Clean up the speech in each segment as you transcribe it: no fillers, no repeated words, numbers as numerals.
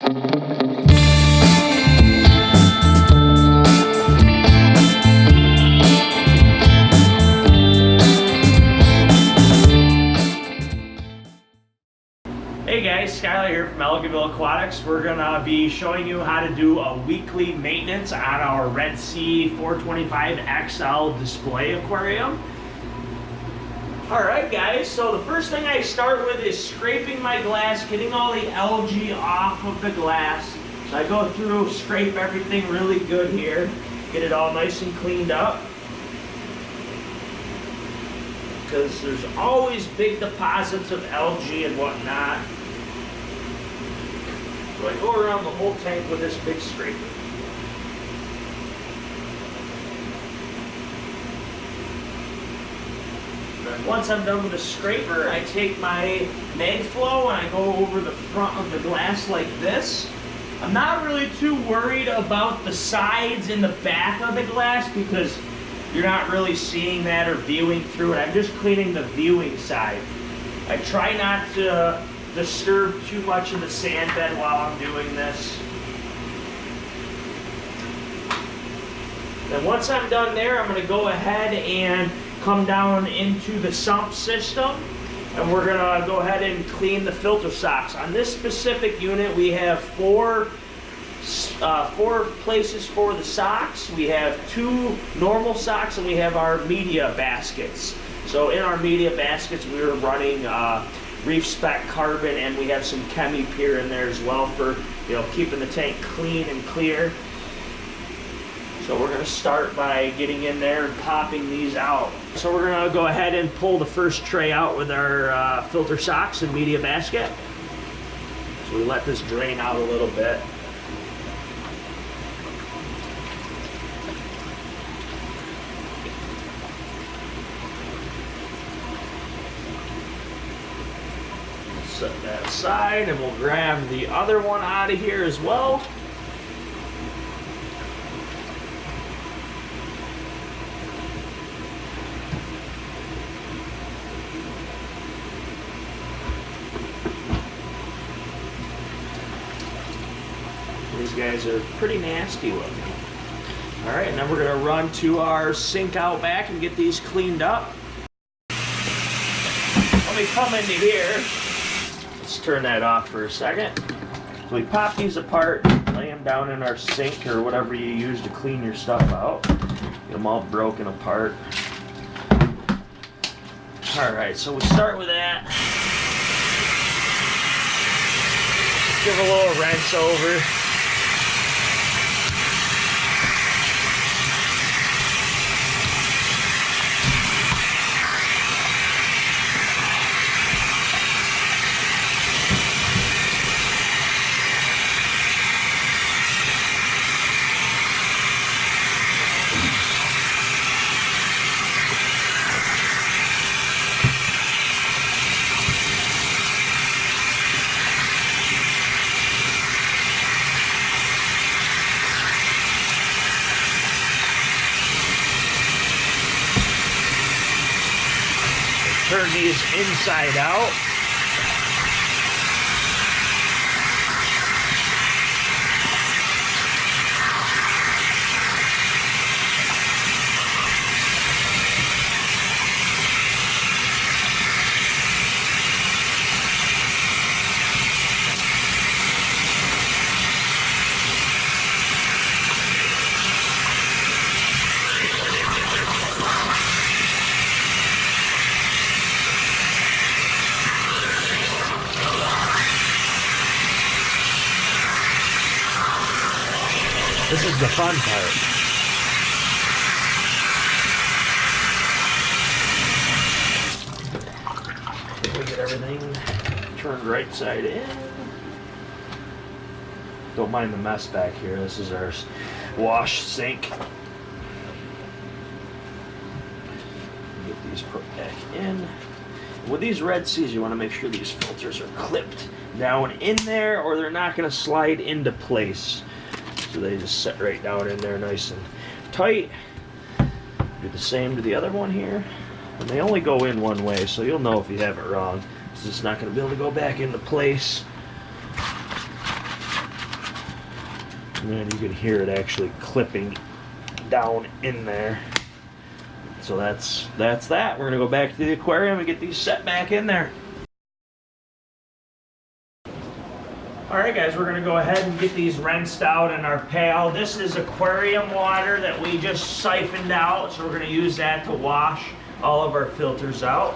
Hey guys, Skylar here from Ellicottville Aquatics. We're going to be showing you how to do a weekly maintenance on our Red Sea 425 XL display aquarium. Alright guys, so the first thing I start with is scraping my glass, getting all the algae off of the glass. So I go through, scrape everything really good here, get it all nice and cleaned up. Because there's always big deposits of algae and whatnot. So I go around the whole tank with this big scraper. Then once I'm done with the scraper, I take my mag flow and I go over the front of the glass like this. I'm not really too worried about the sides and the back of the glass because you're not really seeing that or viewing through it. I'm just cleaning the viewing side. I try not to disturb too much of the sand bed while I'm doing this. Then once I'm done there, I'm going to go ahead and come down into the sump system, and we're going to go ahead and clean the filter socks. On this specific unit, we have four places for the socks. We have 2 normal socks and we have our media baskets. So in our media baskets we're running Reef Spec Carbon, and we have some Chemi Pure in there as well for, you know, keeping the tank clean and clear. So we're going to start by getting in there and popping these out. So we're going to go ahead and pull the first tray out with our filter socks and media basket. So we let this drain out a little bit. Set that aside, and we'll grab the other one out of here as well. These guys are pretty nasty looking. Alright, and then we're going to run to our sink out back and get these cleaned up. Let me come into here. Let's turn that off for a second. So we pop these apart, lay them down in our sink or whatever you use to clean your stuff out. Get them all broken apart. Alright, so we start with that. Give a little rinse over. Turn these inside out. This is the fun part. We get everything turned right side in. Don't mind the mess back here. This is our wash sink. Get these put back in. With these Red Seas, you want to make sure these filters are clipped down in there or they're not going to slide into place. So they just set right down in there nice and tight. Do the same to the other one here. And they only go in one way, so you'll know if you have it wrong. It's just not going to be able to go back into place. And you can hear it actually clipping down in there. So that's that. We're gonna go back to the aquarium and get these set back in there. All right, guys, we're gonna go ahead and get these rinsed out in our pail. This is aquarium water that we just siphoned out, so we're gonna use that to wash all of our filters out.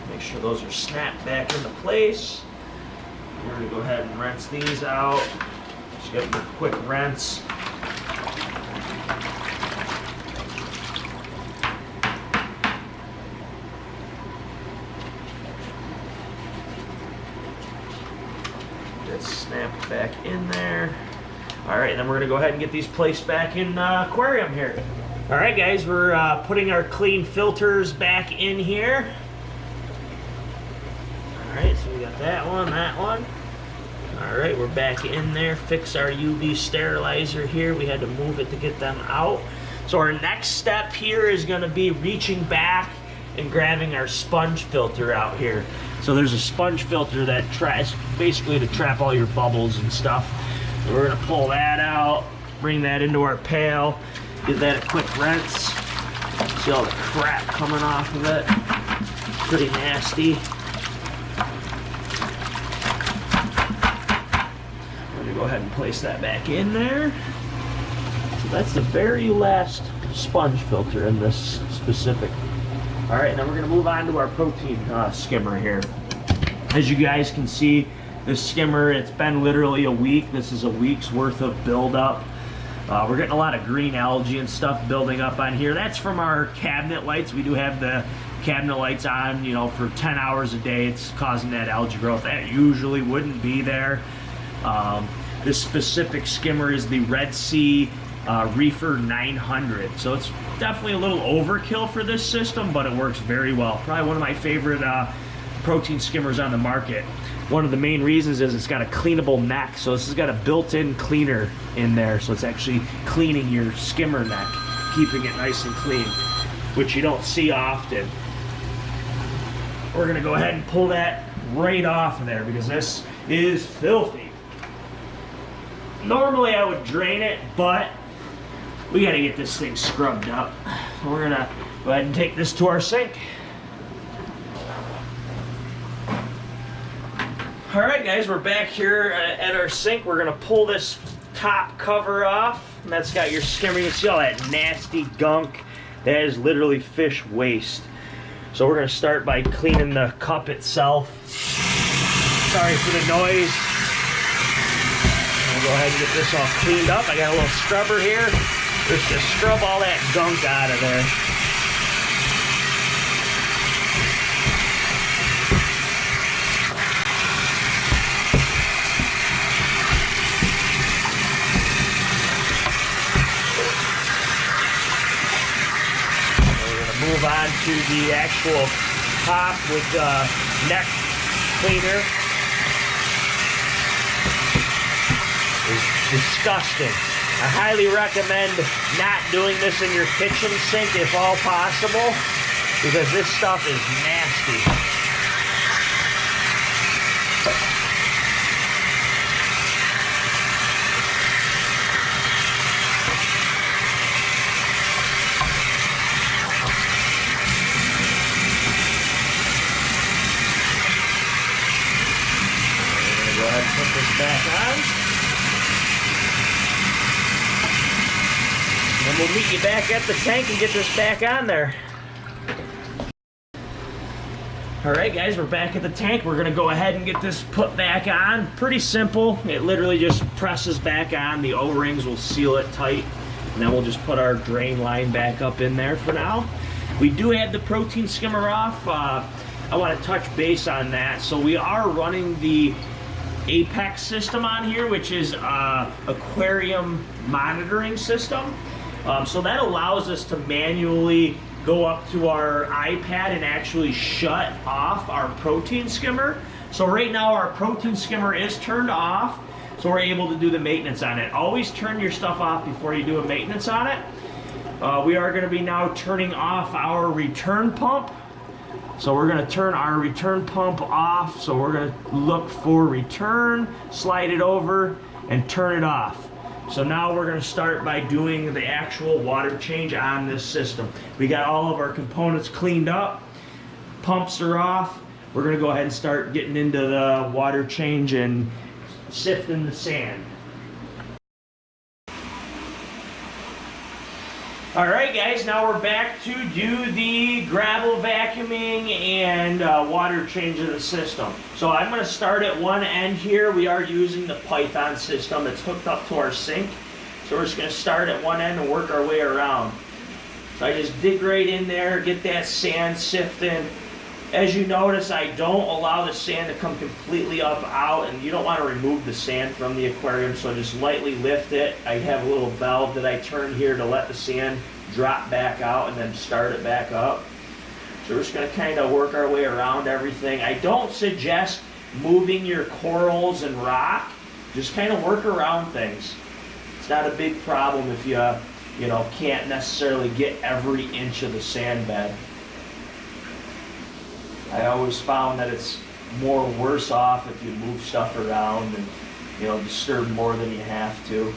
Make sure those are snapped back into place. We're gonna go ahead and rinse these out. Just give them a quick rinse. Snapped back in there. All right, then we're gonna go ahead and get these placed back in aquarium here. All right, guys, we're putting our clean filters back in here. All right, so we got that one. All right, we're back in there. Fix our UV sterilizer here. We had to move it to get them out. So our next step here is gonna be reaching back and grabbing our sponge filter out here. So there's a sponge filter that tries basically to trap all your bubbles and stuff. So we're gonna pull that out, bring that into our pail, give that a quick rinse. See all the crap coming off of it. Pretty nasty. I'm gonna go ahead and place that back in there. So that's the very last sponge filter in this specific. All right, now we're gonna move on to our protein skimmer here. As you guys can see, this skimmer, it's been literally a week. This is a week's worth of buildup. We're getting a lot of green algae and stuff building up on here. That's from our cabinet lights. We do have the cabinet lights on, you know, for 10 hours a day. It's causing that algae growth. That usually wouldn't be there. This specific skimmer is the Red Sea Reefer 900. So it's definitely a little overkill for this system, but it works very well. Probably one of my favorite protein skimmers on the market. One of the main reasons is it's got a cleanable neck. So this has got a built-in cleaner in there. So it's actually cleaning your skimmer neck, keeping it nice and clean, which you don't see often. We're gonna go ahead and pull that right off of there because this is filthy. Normally I would drain it, but we gotta get this thing scrubbed up. So we're gonna go ahead and take this to our sink. All right, guys, we're back here at our sink. We're gonna pull this top cover off. And that's got your skimmer. You can see all that nasty gunk. That is literally fish waste. So we're gonna start by cleaning the cup itself. Sorry for the noise. I'll go ahead and get this all cleaned up. I got a little scrubber here. Just to scrub all that gunk out of there. Move on to the actual top with neck cleaner. It's disgusting. I highly recommend not doing this in your kitchen sink if all possible, because this stuff is nasty. Put this back on. And we'll meet you back at the tank and get this back on there. Alright guys, we're back at the tank. We're gonna go ahead and get this put back on. Pretty simple. It literally just presses back on. The O-rings will seal it tight. And then we'll just put our drain line back up in there for now. We do have the protein skimmer off. I want to touch base on that. So we are running the AQUATICS system on here, which is aquarium monitoring system. So that allows us to manually go up to our iPad and actually shut off our protein skimmer. So right now our protein skimmer is turned off, so we're able to do the maintenance on it. Always turn your stuff off before you do a maintenance on it. We are going to be now turning off our return pump. So we're going to turn our return pump off. So we're going to look for return, slide it over, and turn it off. So now we're going to start by doing the actual water change on this system. We got all of our components cleaned up, pumps are off. We're going to go ahead and start getting into the water change and sifting the sand. Alright guys, now we're back to do the gravel vacuuming and water change of the system. So I'm going to start at one end here. We are using the Python system. It's hooked up to our sink. So we're just going to start at one end and work our way around. So I just dig right in there, get that sand sifting. As you notice, I don't allow the sand to come completely up out, and you don't want to remove the sand from the aquarium, so just lightly lift it. I have a little valve that I turn here to let the sand drop back out and then start it back up. So we're just going to kind of work our way around everything. I don't suggest moving your corals and rock. Just kind of work around things. It's not a big problem if you can't necessarily get every inch of the sand bed. I always found that it's more worse off if you move stuff around and disturb more than you have to.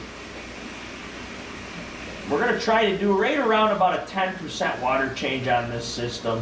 We're going to try to do right around about a 10% water change on this system.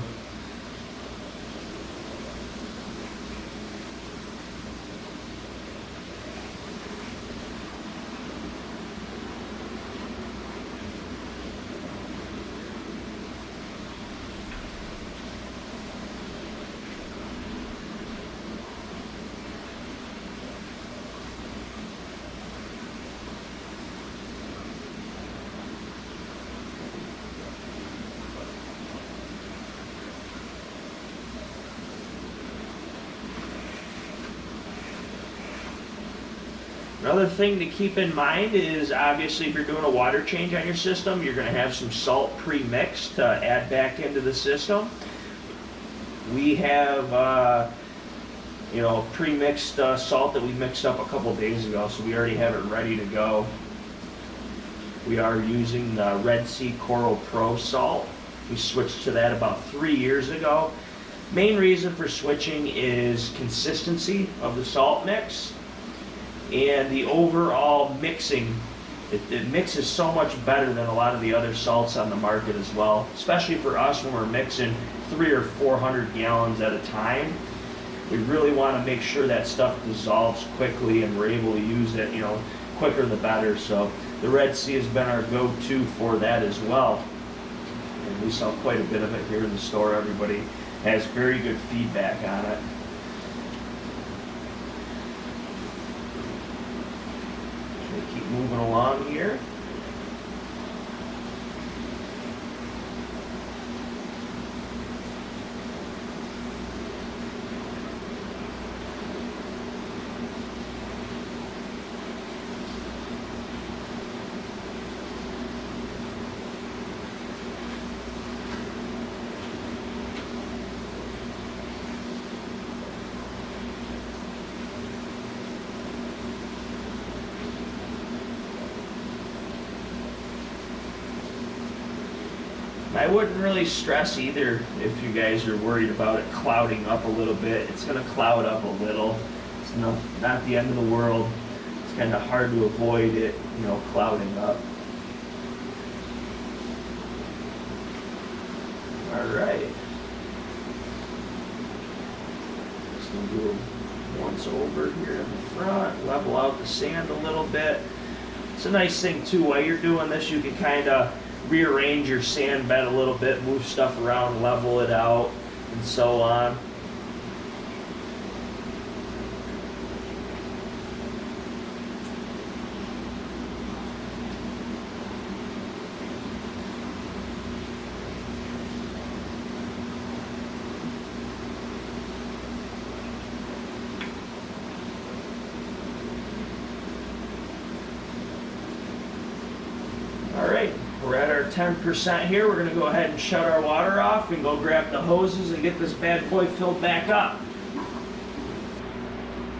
Another thing to keep in mind is, obviously, if you're doing a water change on your system, you're going to have some salt pre-mixed to add back into the system. We have, pre-mixed salt that we mixed up a couple days ago, so we already have it ready to go. We are using the Red Sea Coral Pro salt. We switched to that about 3 years ago. Main reason for switching is consistency of the salt mix. And the overall mixing, it mixes so much better than a lot of the other salts on the market as well, especially for us when we're mixing 300 or 400 gallons at a time. We really want to make sure that stuff dissolves quickly and we're able to use it, quicker the better. So the Red Sea has been our go-to for that as well. And we sell quite a bit of it here in the store. Everybody has very good feedback on it. Keep moving along here. I wouldn't really stress either if you guys are worried about it clouding up a little bit. It's going to cloud up a little. It's not the end of the world. It's kind of hard to avoid it, clouding up. All right. Just going to do it once over here in the front, level out the sand a little bit. It's a nice thing too, while you're doing this, you can kind of rearrange your sand bed a little bit, move stuff around, level it out, and so on. Alright, we're at our 10% here. We're going to go ahead and shut our water off and go grab the hoses and get this bad boy filled back up.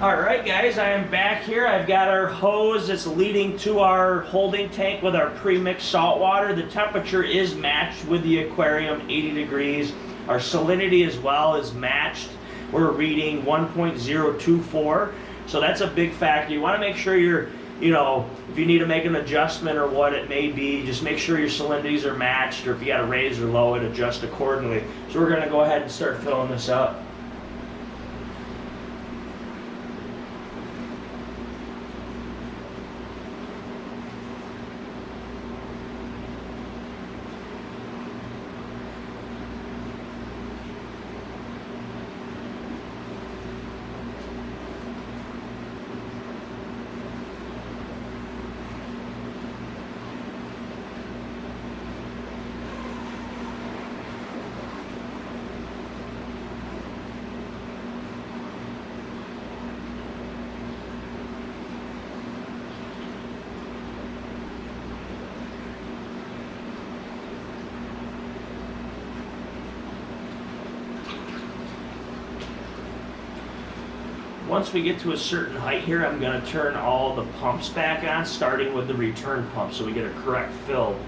Alright guys, I am back here. I've got our hose that's leading to our holding tank with our pre-mixed salt water. The temperature is matched with the aquarium, 80 degrees. Our salinity as well is matched. We're reading 1.024, so that's a big factor. You want to make sure you're you know, if you need to make an adjustment or what it may be, just make sure your salinities are matched, or if you got to raise or lower it, adjust accordingly. So we're going to go ahead and start filling this up. Once we get to a certain height here, I'm going to turn all the pumps back on, starting with the return pump, so we get a correct fill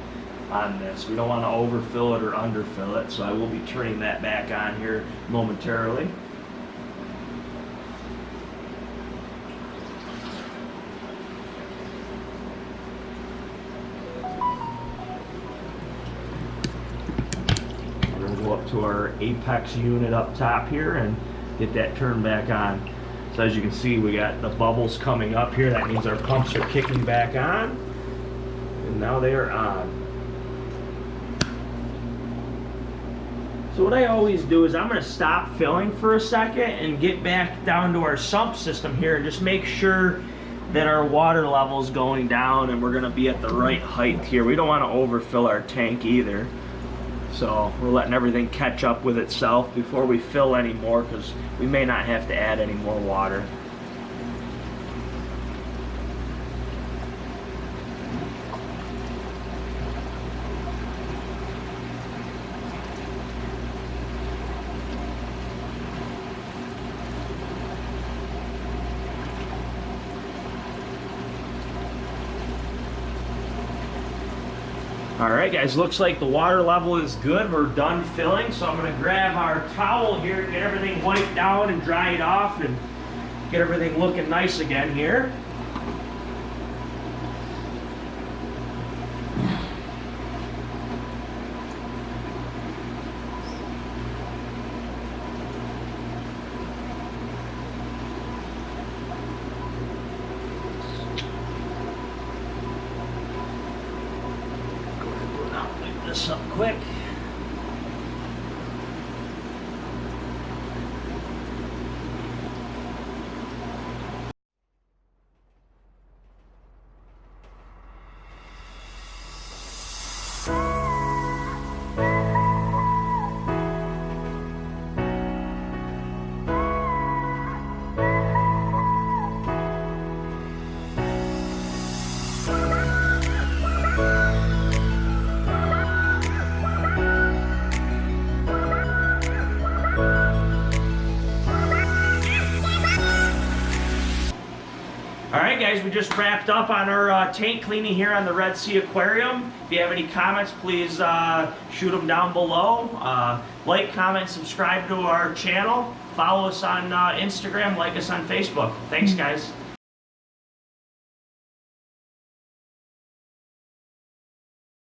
on this. We don't want to overfill it or underfill it, so I will be turning that back on here momentarily. We're going to go up to our apex unit up top here and get that turned back on. So as you can see, we got the bubbles coming up here. That means our pumps are kicking back on. And now they are on. So what I always do is I'm going to stop filling for a second and get back down to our sump system here and just make sure that our water level is going down and we're going to be at the right height here. We don't want to overfill our tank either. So we're letting everything catch up with itself before we fill any more, because we may not have to add any more water. Alright guys, looks like the water level is good. We're done filling, so I'm going to grab our towel here, get everything wiped down and dry it off, and get everything looking nice again here. This up quick. Alright guys, we just wrapped up on our tank cleaning here on the Red Sea Aquarium. If you have any comments, please shoot them down below. Like, comment, subscribe to our channel. Follow us on Instagram, like us on Facebook. Thanks guys.